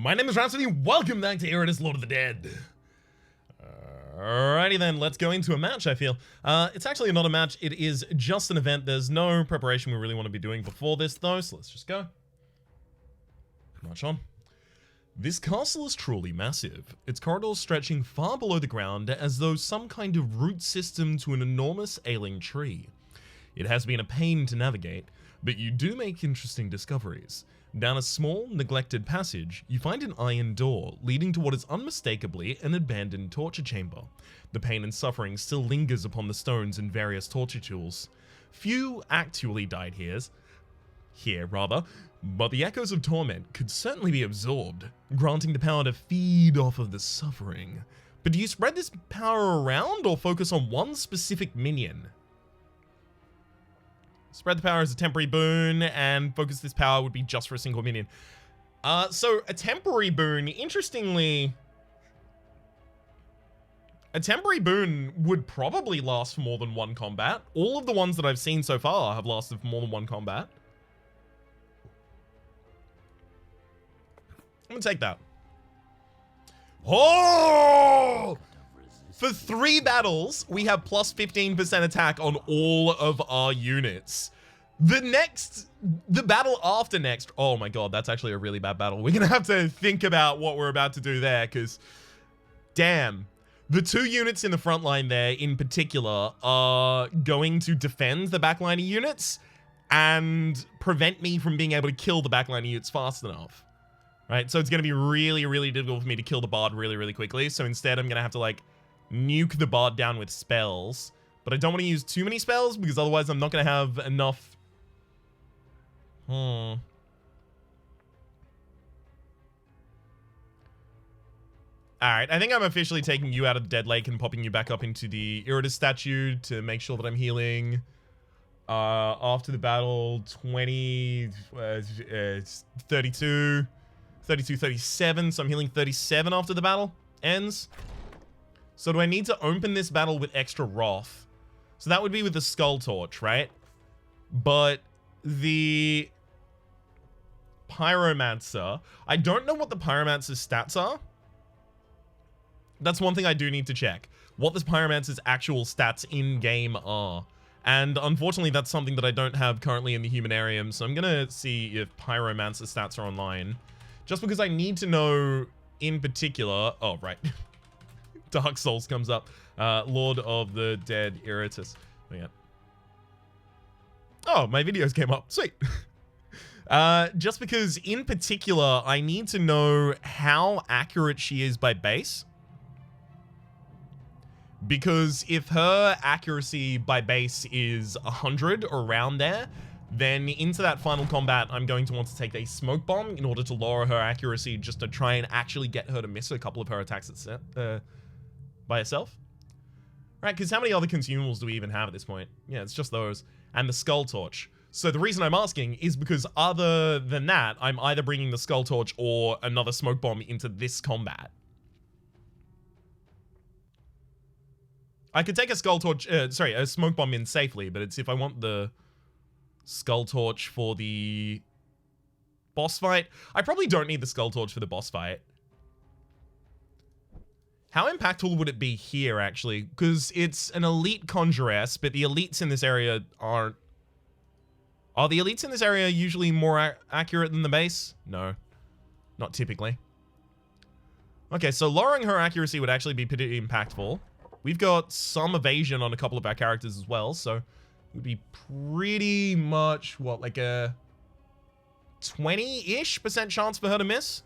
My name is Rhapsody, welcome back to Iratus, Lord of the Dead. Alrighty then, let's go into a match, I feel. It's actually not a match, it is just an event. There's no preparation we really want to be doing before this though, so let's just go. March on. This castle is truly massive, its corridors stretching far below the ground as though some kind of root system to an enormous ailing tree. It has been a pain to navigate, but you do make interesting discoveries. Down a small, neglected passage, you find an iron door leading to what is unmistakably an abandoned torture chamber. The pain and suffering still lingers upon the stones and various torture tools. Few actually died here, but the echoes of torment could certainly be absorbed, granting the power to feed off of the suffering. But do you spread this power around or focus on one specific minion? Spread the power as a temporary boon, and focus this power would be just for a single minion. So a temporary boon, interestingly, a temporary boon would probably last for more than one combat. All of the ones that I've seen so far have lasted for more than one combat. I'm gonna take that. Oh! For 3 battles, we have plus 15% attack on all of our units. The battle after next, oh my god, that's actually a really bad battle. We're gonna have to think about what we're about to do there, because, damn. The 2 units in the front line there, in particular, are going to defend the backliner units and prevent me from being able to kill the backliner units fast enough. Right, so it's gonna be really, really difficult for me to kill the bard really, really quickly. So instead, I'm gonna have to, like, nuke the bard down with spells, but I don't want to use too many spells because otherwise I'm not going to have enough. Alright, I think I'm officially taking you out of the dead lake and popping you back up into the Iratus statue to make sure that I'm healing. After the battle, 20, 32, 37, so I'm healing 37 after the battle ends. So do I need to open this battle with extra wrath? So that would be with the skull torch, right? But the Pyromancer, I don't know what the Pyromancer's stats are. That's one thing I do need to check. What the Pyromancer's actual stats in-game are. And unfortunately, that's something that I don't have currently in the Humanarium, so I'm gonna see if Pyromancer's stats are online. Just because I need to know in particular... Oh, right. Dark Souls comes up. Lord of the Dead Iratus. Oh, yeah. Oh, my videos came up. Sweet. Just because, in particular, I need to know how accurate she is by base. Because if her accuracy by base is 100 or around there, then into that final combat, I'm going to want to take a smoke bomb in order to lower her accuracy, just to try and actually get her to miss a couple of her attacks by herself. Right, because how many other consumables do we even have at this point? Yeah, it's just those. And the skull torch. So the reason I'm asking is because other than that, I'm either bringing the skull torch or another smoke bomb into this combat. I could take a skull torch, a smoke bomb in safely, but it's if I want the skull torch for the boss fight. I probably don't need the skull torch for the boss fight. How impactful would it be here, actually? Because it's an elite conjuress, but the elites in this area aren't... Are the elites in this area usually more accurate than the base? No. Not typically. Okay, so lowering her accuracy would actually be pretty impactful. We've got some evasion on a couple of our characters as well, so it would be pretty much, what, like a 20-ish% chance for her to miss?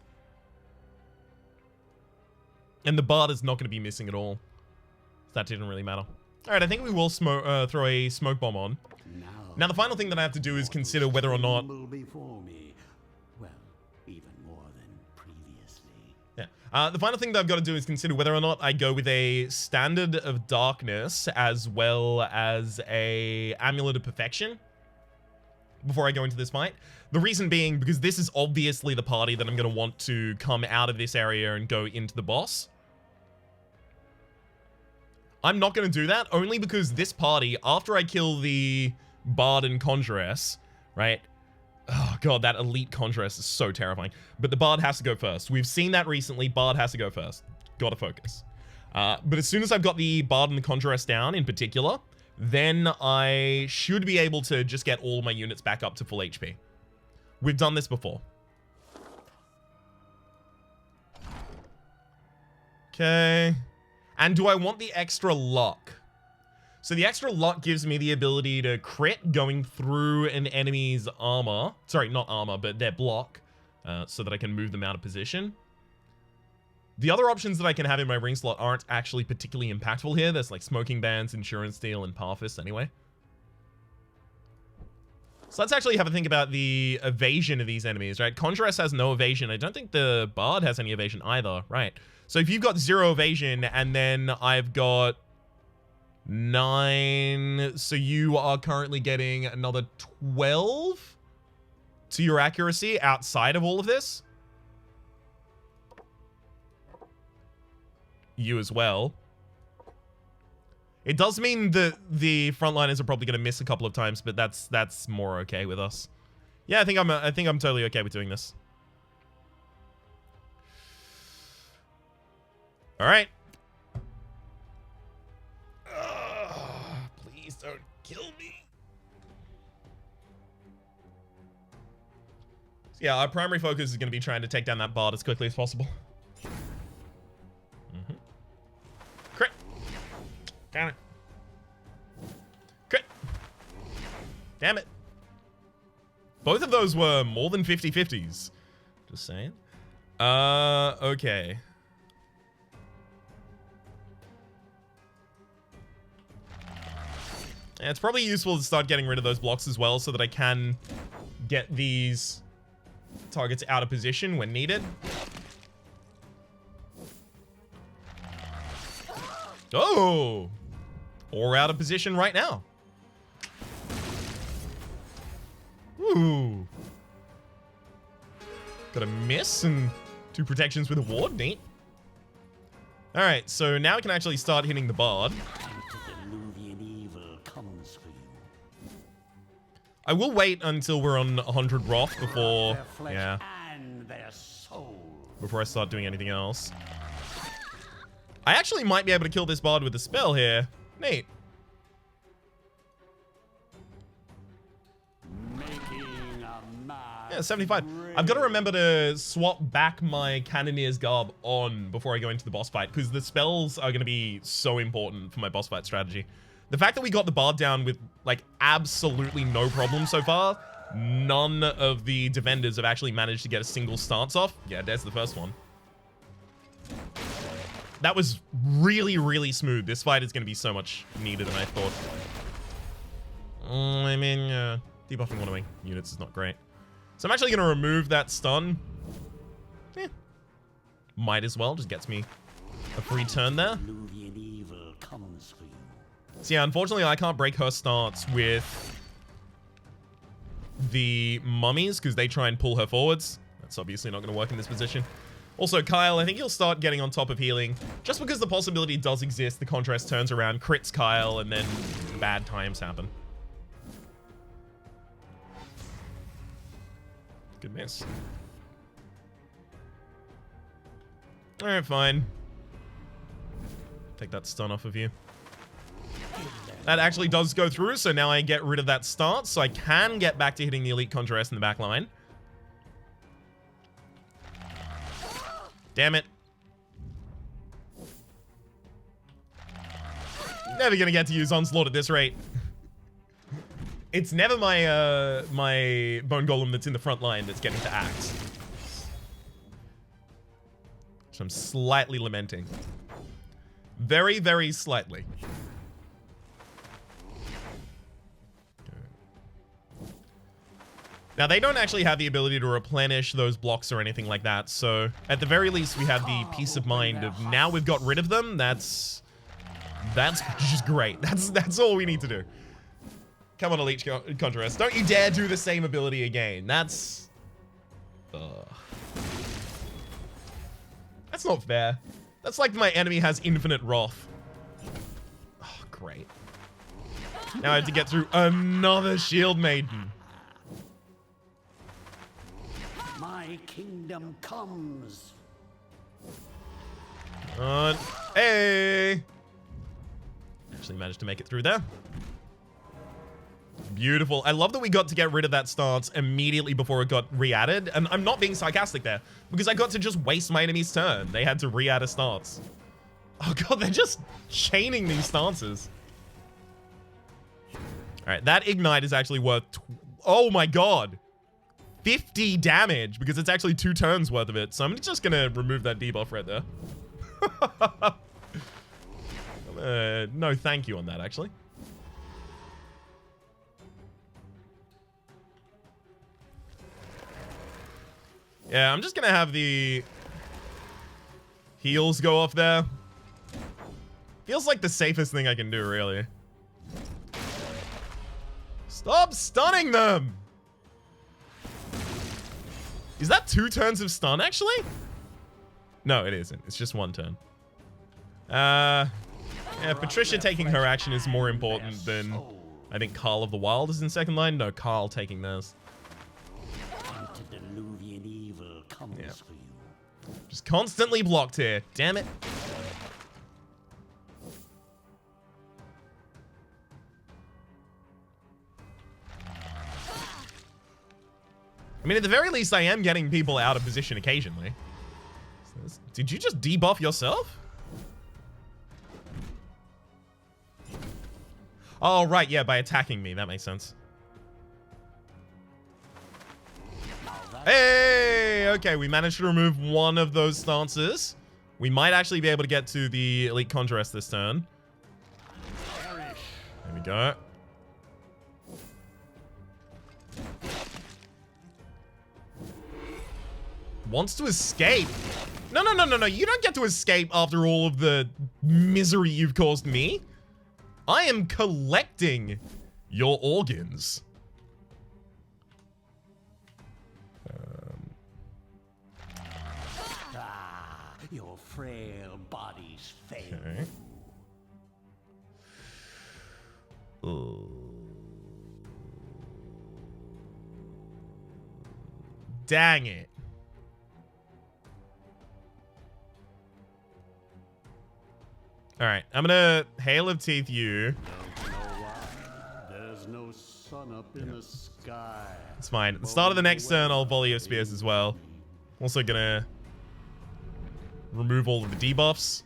And the bard is not going to be missing at all. That didn't really matter. Alright, I think we will throw a smoke bomb on. Now, the final thing that I have to do is consider whether or not... Well, even more than previously. Yeah. The final thing that I've got to do is consider whether or not I go with a Standard of Darkness as well as a Amulet of Perfection before I go into this fight. The reason being because this is obviously the party that I'm going to want to come out of this area and go into the boss. I'm not going to do that only because this party, after I kill the Bard and Conjuress, right, Oh god, that elite contrast is so terrifying. But the Bard has to go first. We've seen that recently. Bard has to go first. Gotta focus. But as soon as I've got the Bard and the contrast down in particular, then I should be able to just get all my units back up to full HP. We've done this before. Okay. And do I want the extra luck? So the extra luck gives me the ability to crit going through an enemy's armor. Sorry, not armor, but their block. So that I can move them out of position. The other options that I can have in my ring slot aren't actually particularly impactful here. There's like Smoking Bands, Insurance Deal, and Parfist anyway. So let's actually have a think about the evasion of these enemies, right? Contrast has no evasion. I don't think the Bard has any evasion either, right? So if you've got 0 evasion and then I've got 9, so you are currently getting another 12 to your accuracy outside of all of this. You as well. It does mean that the frontliners are probably going to miss a couple of times, but that's more okay with us. Yeah, I think I'm totally okay with doing this. All right. Please don't kill me. So yeah, our primary focus is going to be trying to take down that Bard as quickly as possible. Crit. Damn it. Crit. Damn it. Both of those were more than 50-50s. Just saying. Okay. Yeah, it's probably useful to start getting rid of those blocks as well so that I can get these targets out of position when needed. Oh! Or out of position right now. Ooh. Got a miss and 2 protections with a ward. Neat. Alright, so now we can actually start hitting the Bard. I will wait until we're on 100 Wrath before... Yeah. Before I start doing anything else. I actually might be able to kill this Bard with a spell here. Neat. Yeah, 75. I've got to remember to swap back my Cannoneer's Garb on before I go into the boss fight, because the spells are going to be so important for my boss fight strategy. The fact that we got the Bard down with, like, absolutely no problem so far, none of the defenders have actually managed to get a single stance off. Yeah, there's the first one. That was really, really smooth. This fight is going to be so much neater than I thought. I mean, debuffing one of my units is not great. So I'm actually going to remove that stun. Eh. Might as well. Just gets me a free turn there. So yeah, unfortunately, I can't break her stance with the mummies because they try and pull her forwards. That's obviously not going to work in this position. Also, Kyle, I think you'll start getting on top of healing. Just because the possibility does exist, the contrast turns around, crits Kyle, and then bad times happen. Good miss. Alright, fine. Take that stun off of you. That actually does go through, so now I get rid of that stance, so I can get back to hitting the elite contrast in the back line. Damn it. Never gonna get to use Onslaught at this rate. It's never my my Bone Golem that's in the front line that's getting to act. Which I'm slightly lamenting. Very, very slightly. Now, they don't actually have the ability to replenish those blocks or anything like that, so at the very least, we have the peace of mind of now we've got rid of them. That's just great. That's all we need to do. Come on, Elite Contrast. Don't you dare do the same ability again. That's not fair. That's like my enemy has infinite wrath. Oh, great. Now I have to get through another Shield Maiden. my kingdom comes. Hey! Actually managed to make it through there. Beautiful. I love that we got to get rid of that stance immediately before it got re-added. And I'm not being sarcastic there, because I got to just waste my enemy's turn. They had to re-add a stance. Oh god, they're just chaining these stances. Alright, that ignite is actually worth... oh my god. 50 damage, because it's actually 2 turns worth of it. So I'm just gonna remove that debuff right there. No thank you on that, actually. Yeah, I'm just gonna have the heals go off there. Feels like the safest thing I can do, really. Stop stunning them! Is that 2 turns of stun, actually? No, it isn't. It's just 1 turn. Yeah, Patricia taking her action is more important than... I think Carl of the Wild is in second line. No, Carl taking theirs. Yeah. Just constantly blocked here. Damn it. I mean, at the very least, I am getting people out of position occasionally. Did you just debuff yourself? Oh, right. Yeah, by attacking me. That makes sense. Hey! Okay, we managed to remove one of those stances. We might actually be able to get to the Elite Conjuress this turn. There we go. Wants to escape. No. You don't get to escape after all of the misery you've caused me. I am collecting your organs. Your frail bodies fail. Okay. Dang it. All right, I'm gonna Hail of Teeth you. There's no sun up in the sky. It's fine. At the start of the next turn, I'll Volley of Spears as well. Also gonna remove all of the debuffs.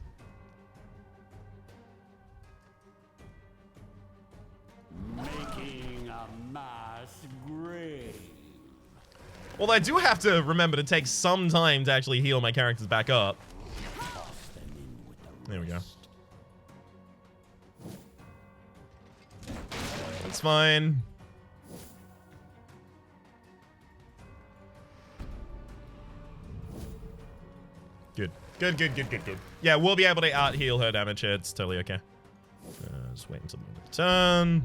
Making a mass grave. Well, I do have to remember to take some time to actually heal my characters back up. There we go. That's fine. Good. Good. Yeah, we'll be able to out-heal her damage here. It's totally okay. Just wait until the end of the turn.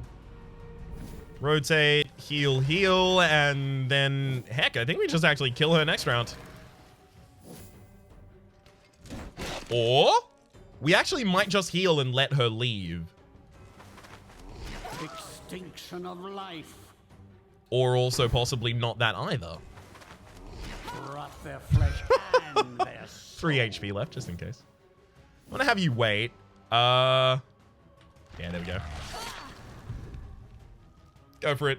Rotate, heal, and then... heck, I think we just actually kill her next round. Or... we actually might just heal and let her leave. Extinction of life. Or also possibly not that either. Rot their flesh and their soul. 3 HP left, just in case. I want to have you wait. Yeah, there we go. Go for it.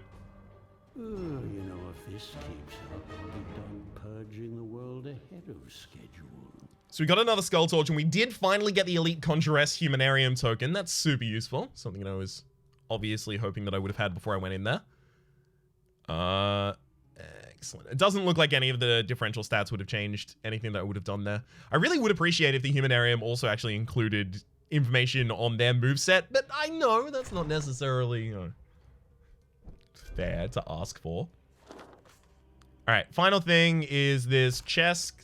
You know, if this keeps up, I'll be done purging the world ahead of schedule. So we got another Skull Torch, and we did finally get the Elite Conjuress Humanarium token. That's super useful. Something that I was obviously hoping that I would have had before I went in there. Excellent. It doesn't look like any of the differential stats would have changed anything that I would have done there. I really would appreciate if the Humanarium also actually included information on their moveset, but I know that's not necessarily, you know, fair to ask for. All right, final thing is this chest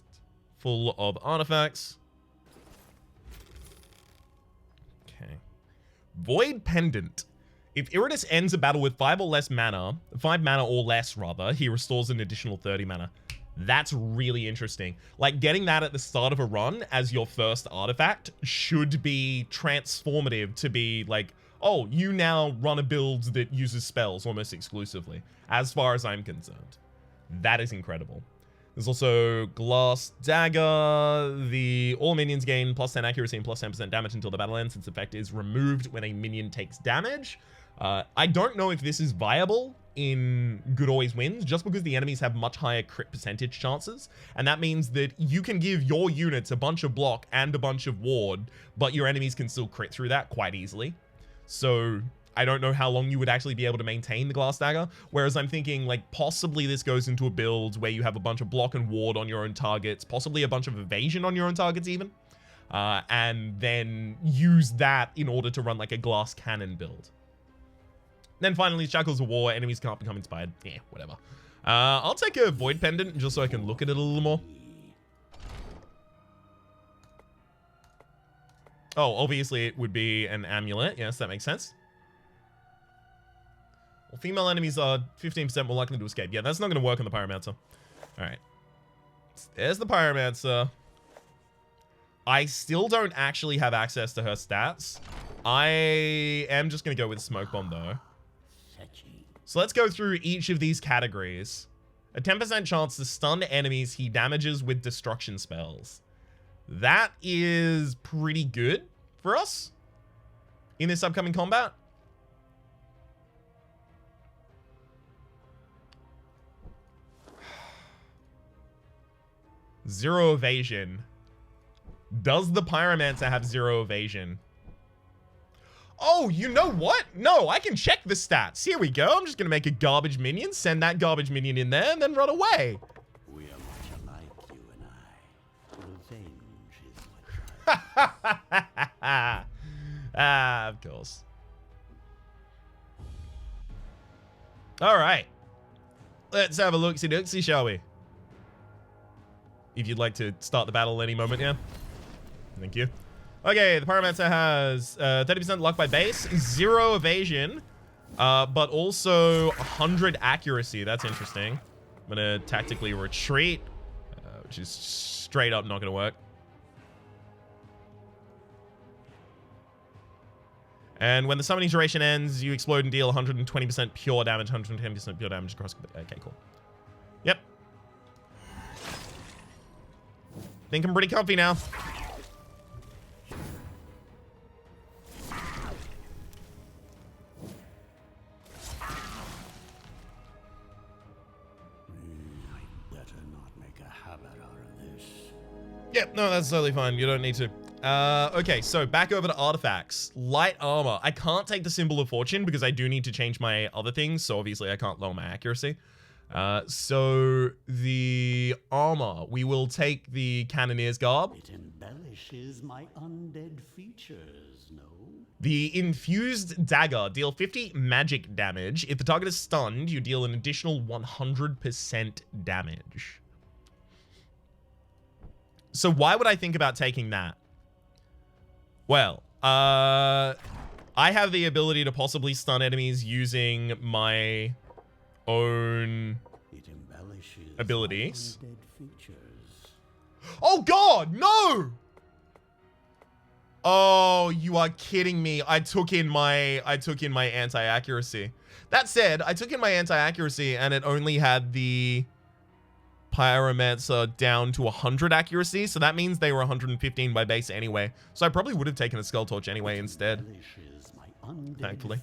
full of artifacts. Okay. Void Pendant. If Iratus ends a battle with 5 mana or less rather, he restores an additional 30 mana. That's really interesting. Like, getting that at the start of a run as your first artifact should be transformative to be like, oh, you now run a build that uses spells almost exclusively, as far as I'm concerned. That is incredible. There's also Glass Dagger. All minions gain plus 10 accuracy and plus 10% damage until the battle ends. Its effect is removed when a minion takes damage. I don't know if this is viable in Good Always Wins, just because the enemies have much higher crit percentage chances. And that means that you can give your units a bunch of block and a bunch of ward, but your enemies can still crit through that quite easily. So I don't know how long you would actually be able to maintain the Glass Dagger. Whereas I'm thinking, like, possibly this goes into a build where you have a bunch of block and ward on your own targets, possibly a bunch of evasion on your own targets even, and then use that in order to run like a glass cannon build. Then finally, Shackles of War. Enemies can't become inspired. Yeah, whatever. I'll take a Void Pendant just so I can look at it a little more. Oh, obviously it would be an amulet. Yes, that makes sense. Well, female enemies are 15% more likely to escape. Yeah, that's not going to work on the Pyromancer. All right. There's the Pyromancer. I still don't actually have access to her stats. I am just going to go with Smoke Bomb, though. So let's go through each of these categories. A 10% chance to stun enemies he damages with destruction spells. That is pretty good for us in this upcoming combat. Zero evasion. Does the Pyromancer have zero evasion? Oh, you know what? No, I can check the stats. Here we go. I'm just going to make a garbage minion, send that garbage minion in there, and then run away. We are much alike, you and I. Revenge is what Ah, of course. All right. Let's have a look-see-dooksy, shall we? If you'd like to start the battle any moment, yeah. Thank you. Okay, the Pyromancer has 30% luck by base, 0 evasion, but also 100 accuracy. That's interesting. I'm going to tactically retreat, which is straight up not going to work. And when the summoning duration ends, you explode and deal 120% pure damage, 110% pure damage across... Okay, cool. Yep. Think I'm pretty comfy now. Yep, no, that's totally fine. You don't need to. Okay, so back over to artifacts. Light armor. I can't take the Symbol of Fortune because I do need to change my other things, so obviously I can't lower my accuracy. So the armor, we will take the Cannoneer's Garb. It embellishes my undead features, no? The Infused Dagger. Deal 50 magic damage. If the target is stunned, you deal an additional 100% damage. So why would I think about taking that? Well, I have the ability to possibly stun enemies using my own abilities. Oh god, no! Oh, you are kidding me. I took in my anti-accuracy. That said, I took in my anti-accuracy and it only had the Pyromancer down to 100 accuracy, so that means they were 115 by base anyway. So I probably would have taken a Skull Torch anyway instead. Thankfully.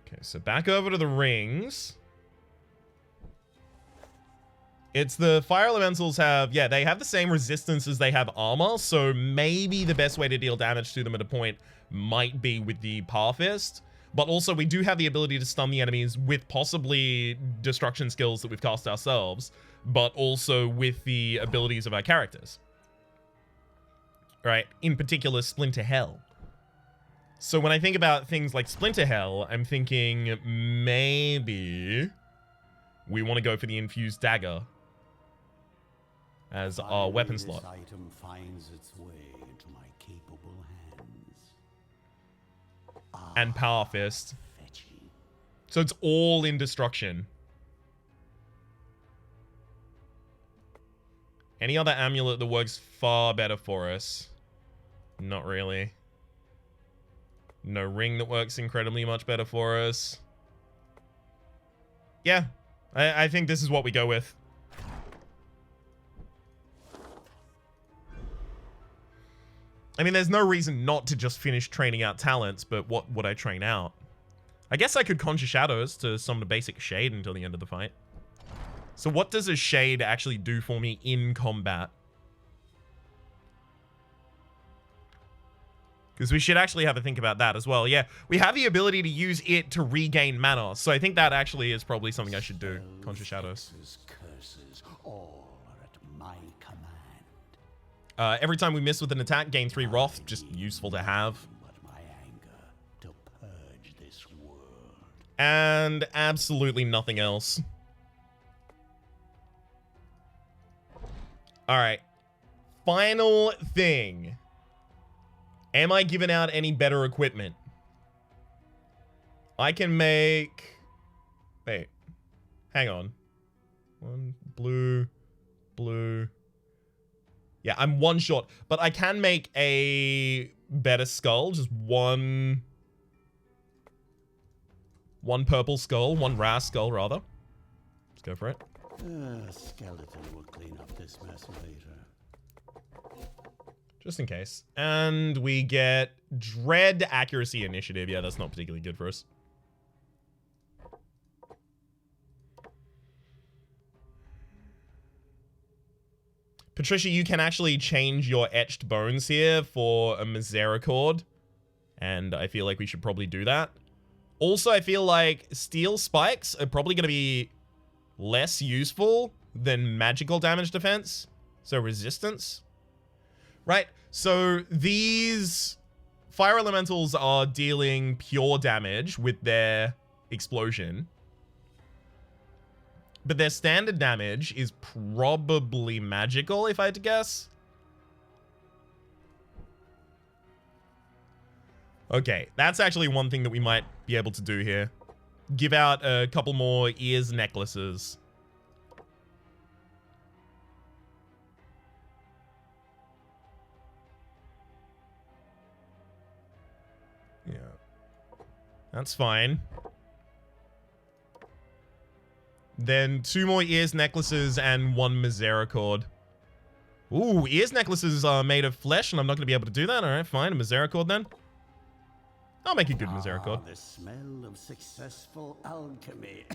Okay, so back over to the rings. It's the Fire Elementals have, yeah, they have the same resistance as they have armor, so maybe the best way to deal damage to them at a point might be with the Power Fist. But also, we do have the ability to stun the enemies with possibly destruction skills that we've cast ourselves, but also with the abilities of our characters. Right? In particular, Splinter Hell. So when I think about things like Splinter Hell, I'm thinking maybe we want to go for the Infused Dagger as our weapon slot. This item finds its way into my capable hands. And Power Fist. So it's all in destruction. Any other amulet that works far better for us? Not really. No ring that works incredibly much better for us. Yeah, I think this is what we go with. I mean, there's no reason not to just finish training out talents, but what would I train out? I guess I could conjure shadows to summon a basic shade until the end of the fight. So what does a shade actually do for me in combat? Because we should actually have a think about that as well. Yeah, we have the ability to use it to regain mana. So I think that actually is probably something I should do. Conjure shadows. Curses, all are at my command. Every time we miss with an attack, gain 3 Wrath. Just useful to have. But my anger to purge this world. And absolutely nothing else. Alright. Final thing. Am I giving out any better equipment? I can make... Wait. Hang on. One, blue, blue. Yeah, I'm one short. But I can make a better skull. Just one... One purple skull. One Ras skull, rather. Let's go for it. Skeleton will clean up this mess later. Just in case. And we get Dread Accuracy Initiative. Yeah, that's not particularly good for us. Patricia, you can actually change your etched bones here for a Misericord. And I feel like we should probably do that. Also, I feel like steel spikes are probably going to be less useful than magical damage defense. So resistance. Right, so these fire elementals are dealing pure damage with their explosion. But their standard damage is probably magical, if I had to guess. Okay, that's actually one thing that we might be able to do here. Give out a couple more ears necklaces. Yeah. That's fine. Then 2 more ears necklaces and 1 Misericord. Ooh, ears necklaces are made of flesh and I'm not going to be able to do that. Alright, fine. A Misericord then. I'll make a good Misericord. The smell of successful alchemy.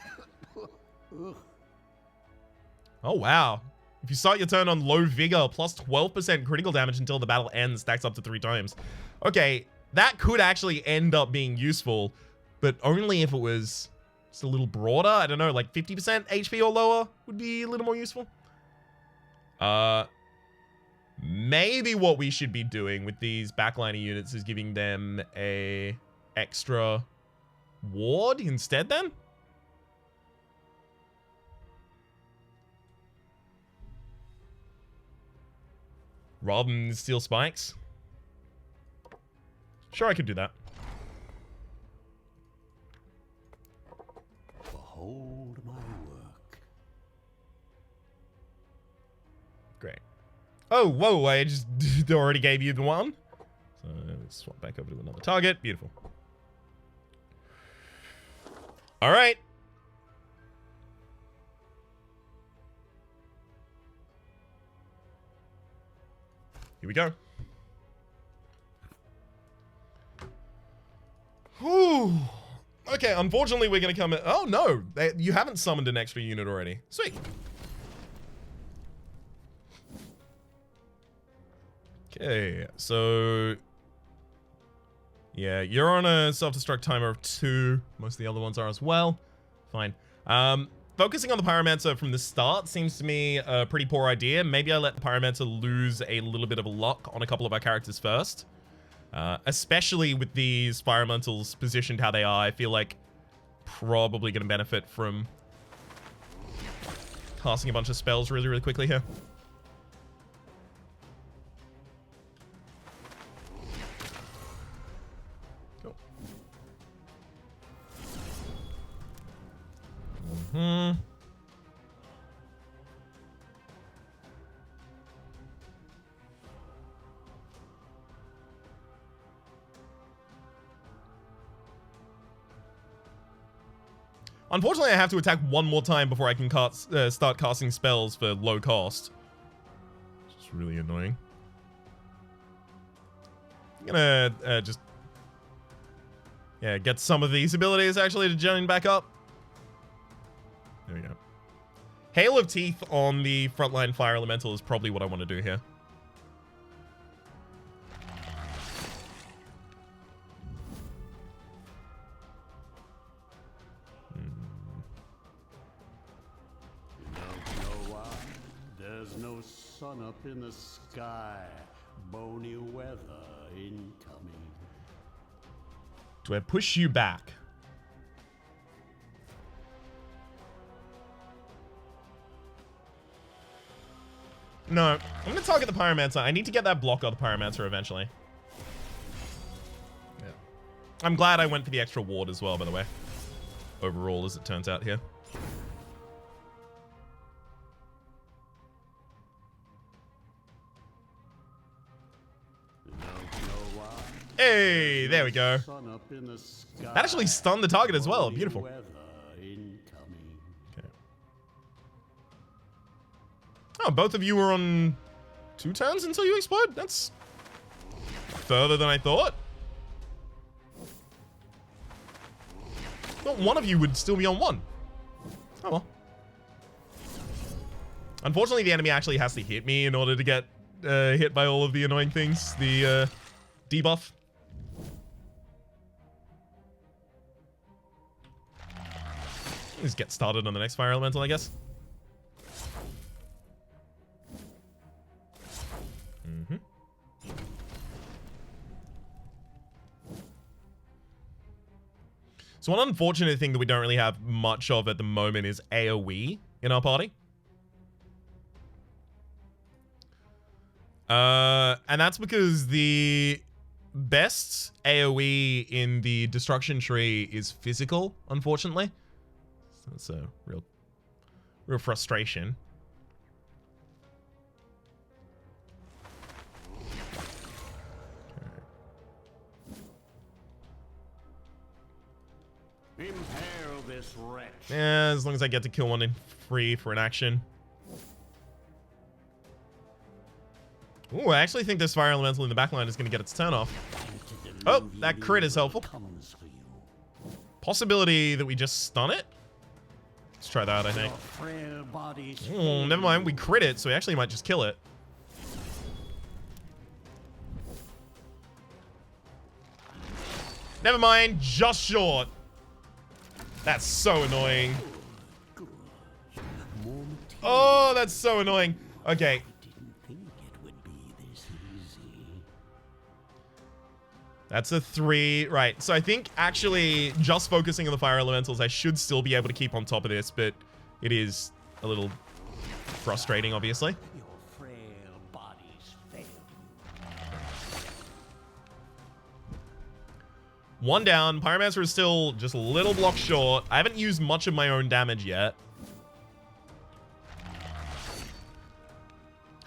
Oh, wow. If you start your turn on low vigor, plus 12% critical damage until the battle ends, stacks up to 3 times. Okay, that could actually end up being useful, but only if it was just a little broader. I don't know, like 50% HP or lower would be a little more useful. Maybe what we should be doing with these backliner units is giving them a extra ward instead then? Rather than steel spikes? Sure, I could do that. Behold my work. Great. Oh, whoa, I just already gave you the one. So let's swap back over to another target. Beautiful. All right. Here we go. Whew. Okay, unfortunately we're going to come in. Oh, no. You haven't summoned an extra unit already. Sweet. Okay, so... yeah, you're on a self-destruct timer of 2. Most of the other ones are as well. Fine. Focusing on the Pyromancer from the start seems to me a pretty poor idea. Maybe I let the Pyromancer lose a little bit of luck on a couple of our characters first. Especially with these fire elementals positioned how they are, I feel like probably going to benefit from casting a bunch of spells really, really quickly here. Cool. Unfortunately, I have to attack one more time before I can start casting spells for low cost. It's really annoying. I'm gonna just... yeah, get some of these abilities actually to join back up. There we go. Hail of Teeth on the frontline fire elemental is probably what I want to do here. Don't know why. There's no sun up in the sky. Bony weather incoming. Do I push you back? No, I'm gonna target the Pyromancer. I need to get that block on the Pyromancer eventually. Yeah. I'm glad I went for the extra ward as well, by the way. Overall, as it turns out here. Hey, there we go. That actually stunned the target as well. Beautiful. Okay. Oh, both of you were on 2 turns until you explode? That's further than I thought. Thought one of you would still be on 1. Oh well. Unfortunately, the enemy actually has to hit me in order to get hit by all of the annoying things. The debuff. Let's get started on the next fire elemental, I guess. So one unfortunate thing that we don't really have much of at the moment is AoE in our party. And that's because the best AoE in the destruction tree is physical, unfortunately. So that's a real frustration. Impale this wretch. Yeah, as long as I get to kill one in free for an action. Ooh, I actually think this fire elemental in the backline is going to get its turn off. Oh, that crit is helpful. Possibility that we just stun it? Let's try that, I think. Oh, never mind. We crit it, so we actually might just kill it. Never mind. Just short. That's so annoying. Oh, that's so annoying. Okay. That's a 3. Right. So I think actually just focusing on the fire elementals, I should still be able to keep on top of this, but it is a little frustrating, obviously. Your frail bodies fail you. 1 down. Pyromancer is still just a little block short. I haven't used much of my own damage yet.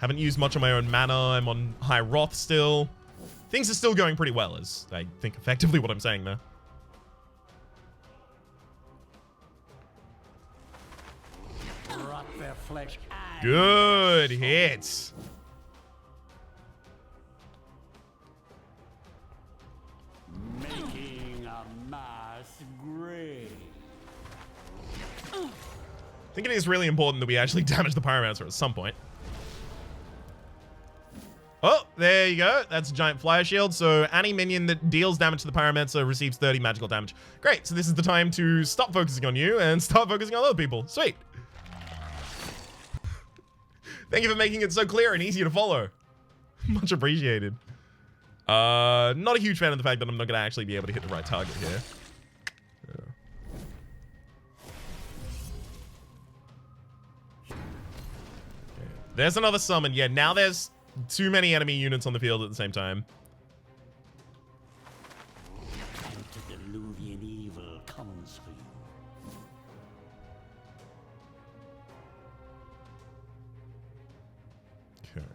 Haven't used much of my own mana. I'm on high Wrath still. Things are still going pretty well, is I think effectively what I'm saying there. Rot their flesh. Good hits. Making a mass grave. I think it is really important that we actually damage the Pyromancer at some point. Oh, there you go. That's a giant flyer shield. So any minion that deals damage to the Pyromancer receives 30 magical damage. Great. So this is the time to stop focusing on you and start focusing on other people. Sweet. Thank you for making it so clear and easy to follow. Much appreciated. Not a huge fan of the fact that I'm not going to actually be able to hit the right target here. Okay. There's another summon. Yeah, now there's too many enemy units on the field at the same time. Antediluvian evil comes for you. Okay.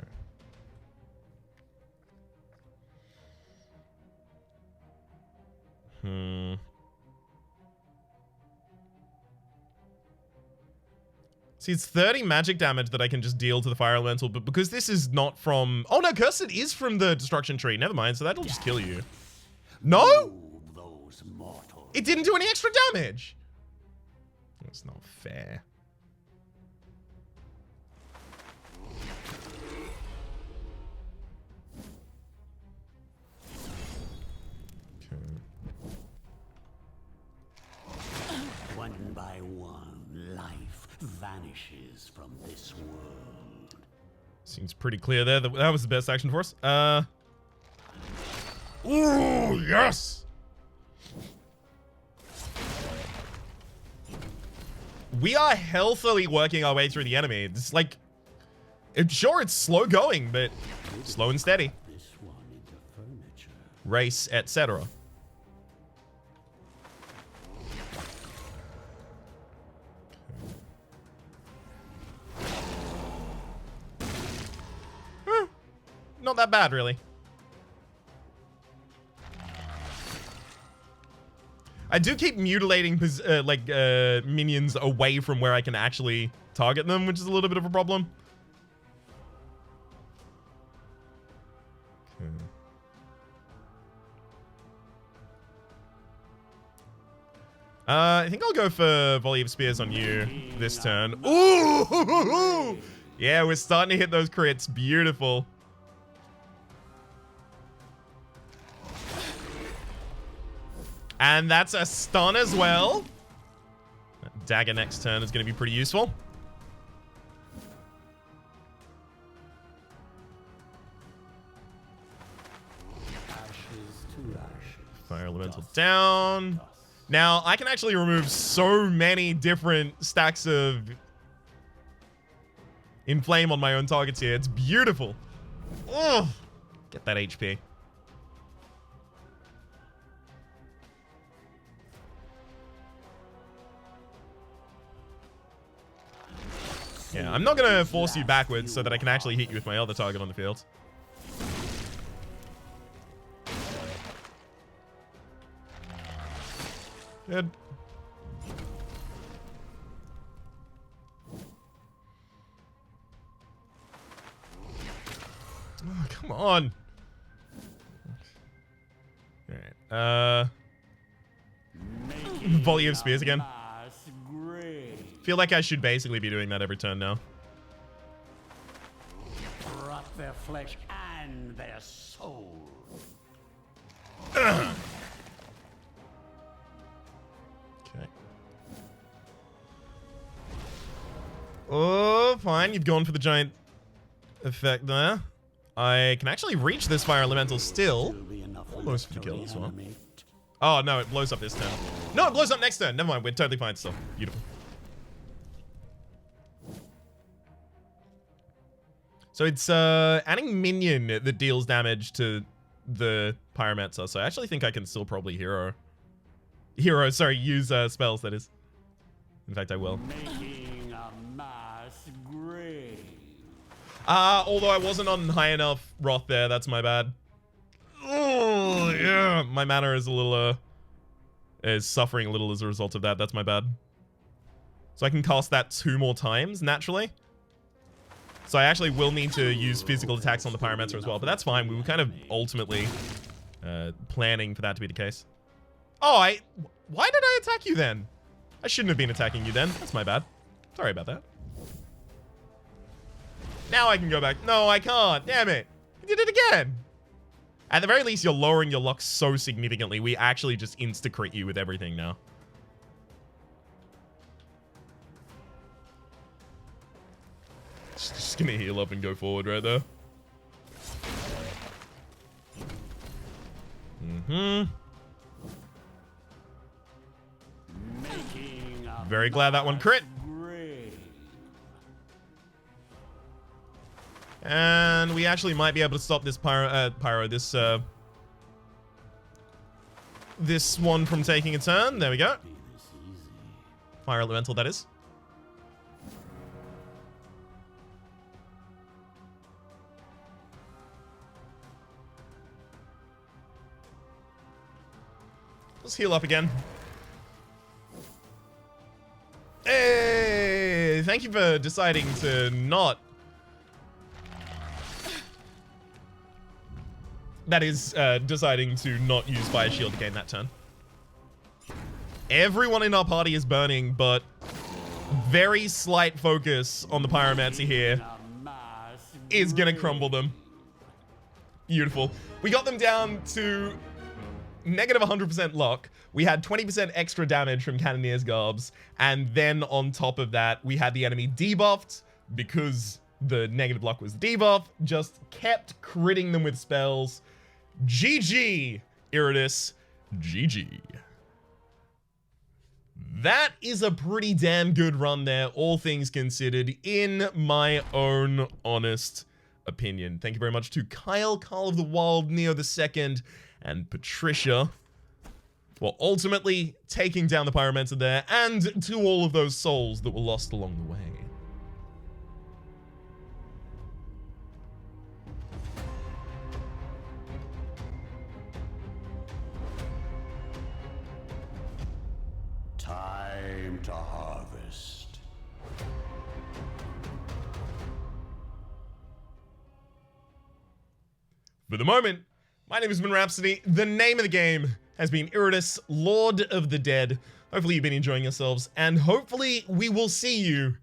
See, it's 30 magic damage that I can just deal to the fire elemental, but because this is not from... Oh no, Cursed is from the destruction tree. Never mind, so that'll just kill you. No? Those mortals. It didn't do any extra damage. That's not fair. One by one, life vanishes from this world. Seems pretty clear there. That was the best action for us. Ooh, yes! We are healthily working our way through the enemy. It's like... Sure, it's slow going, but slow and steady. This one into furniture. Race, etc. Not that bad, really. I do keep mutilating minions away from where I can actually target them, which is a little bit of a problem. Okay. I think I'll go for Volley of Spears on you this turn. Ooh! Yeah, we're starting to hit those crits. Beautiful. And that's a stun as well. That dagger next turn is going to be pretty useful. Ashes to ashes. Fire elemental down. Now, I can actually remove so many different stacks of Inflame on my own targets here. It's beautiful. Oh, get that HP. Yeah, I'm not going to force you backwards so that I can actually hit you with my other target on the field. Good. Oh, come on. Alright. Volley of Spears again. Feel like I should basically be doing that every turn now. Rot their flesh and their soul. Okay. Oh, fine. You've gone for the giant effect there. I can actually reach this fire elemental still. Almost for the kill as well. Oh, no, it blows up this turn. No, it blows up next turn. Never mind. We're totally fine still. Beautiful. So it's adding minion that deals damage to the Pyromancer. So I actually think I can still probably use spells, that is. In fact, I will. Making a mass grave. Although I wasn't on high enough Wrath there. That's my bad. Oh, yeah. My mana is a little, is suffering a little as a result of that. That's my bad. So I can cast that 2 more times, naturally. So I actually will need to use physical attacks on the Pyromancer as well, but that's fine. We were kind of ultimately planning for that to be the case. Oh, why did I attack you then? I shouldn't have been attacking you then. That's my bad. Sorry about that. Now I can go back. No, I can't. Damn it. You did it again. At the very least, you're lowering your luck so significantly. We actually just insta-crit you with everything now. Just gonna heal up and go forward right there. Very glad that one crit. And we actually might be able to stop this this one from taking a turn. There we go. Fire elemental, that is. Let's heal up again. Hey, thank thank you for deciding to not... That is, deciding to not use Fire Shield again that turn. Everyone in our party is burning, but very slight focus on the Pyromancer here is gonna crumble them. Beautiful. We got them down to negative 100% luck. We had 20% extra damage from Cannoneer's Garbs, and then on top of that, we had the enemy debuffed because the negative luck was debuff, just kept critting them with spells. GG, Iratus. GG. That is a pretty damn good run there, all things considered, in my own honest opinion. Thank you very much to Kyle, Carl of the Wild, Neo the Second, and Patricia for ultimately taking down the Pyromancer there, and to all of those souls that were lost along the way. Time to harvest. For the moment, my name has been Rhapsody. The name of the game has been Iratus, Lord of the Dead. Hopefully you've been enjoying yourselves, and hopefully we will see you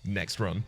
next run.